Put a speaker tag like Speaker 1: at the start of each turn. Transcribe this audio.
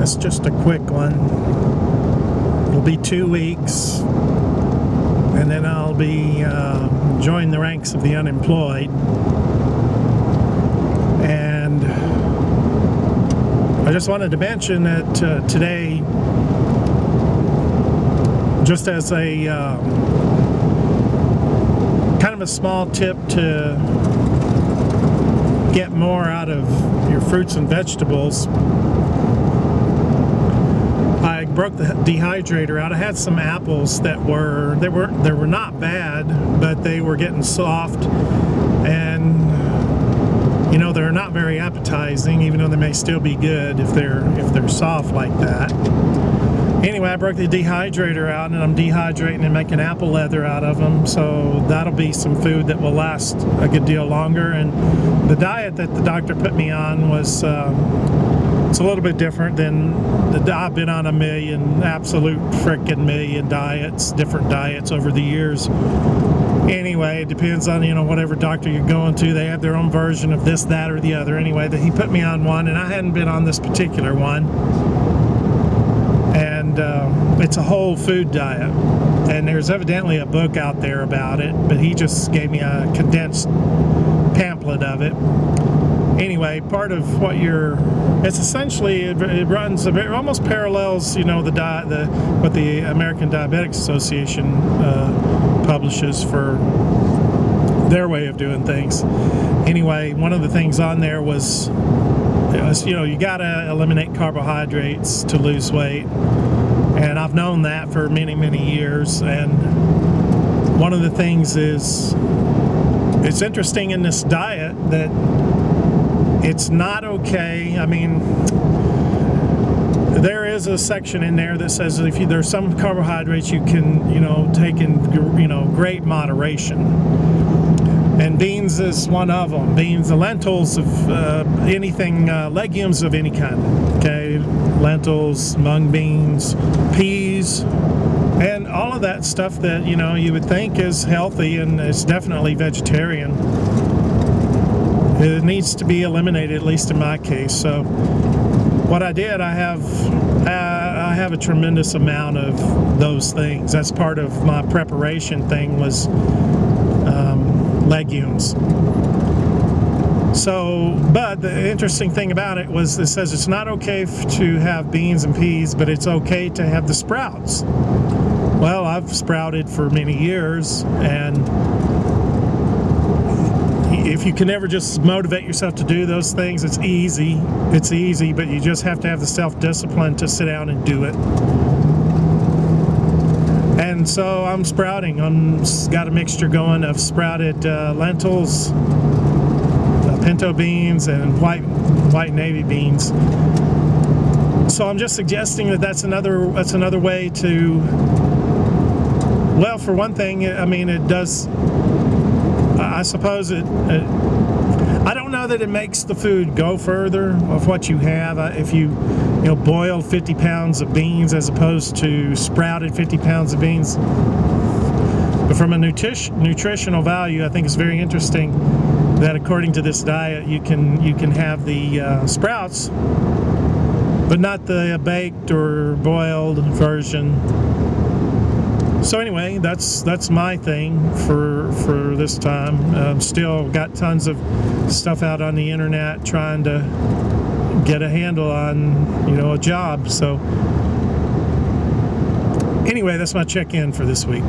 Speaker 1: That's just a quick one. It'll be 2 weeks, and then I'll be join the ranks of the unemployed. And I just wanted to mention that today, just as a kind of a small tip to get more out of your fruits and vegetables, I broke the dehydrator out. I had some apples that were not bad, but they were getting soft, and you know, they're not very appetizing, even though they may still be good if they're soft like that. Anyway, I broke the dehydrator out, and I'm dehydrating and making apple leather out of them, so that'll be some food that will last a good deal longer. And the diet that the doctor put me on was it's a little bit different than I've been on absolute frickin' million different diets over the years. Anyway, it depends on, you know, whatever doctor you're going to. They have their own version of this, that, or the other. Anyway, he put me on one, and I hadn't been on this particular one. And it's a whole food diet. And there's evidently a book out there about it, but he just gave me a condensed pamphlet of it. Anyway, part of what it's essentially, it runs, it almost parallels, you know, what the American Diabetic Association publishes for their way of doing things. Anyway, one of the things on there was, you know, you gotta eliminate carbohydrates to lose weight, and I've known that for many, many years. And one of the things is, it's interesting in this diet that it's not okay. I mean, there is a section in there that says that if there's some carbohydrates you can, you know, take in, you know, great moderation. And beans is one of them. Beans, the lentils of anything, legumes of any kind. Okay, lentils, mung beans, peas, and all of that stuff that, you know, you would think is healthy and is definitely vegetarian. It needs to be eliminated, at least in my case. So what I did, I have a tremendous amount of those things. That's part of my preparation thing, was legumes. So, but the interesting thing about it was, it says it's not okay to have beans and peas, but it's okay to have the sprouts. Well, I've sprouted for many years, and if you can ever just motivate yourself to do those things, it's easy, but you just have to have the self-discipline to sit down and do it. And so I'm sprouting. Got a mixture going of sprouted lentils, pinto beans, and white navy beans. So I'm just suggesting that that's another way to, well, for one thing, I mean, it does, I suppose I don't know that it makes the food go further of what you have. If you boiled 50 pounds of beans as opposed to sprouted 50 pounds of beans. But from a nutritional value, I think it's very interesting that according to this diet, you can have the sprouts, but not the baked or boiled version. So anyway, that's my thing for this time. Still got tons of stuff out on the internet trying to get a handle on, you know, a job. So anyway, that's my check-in for this week.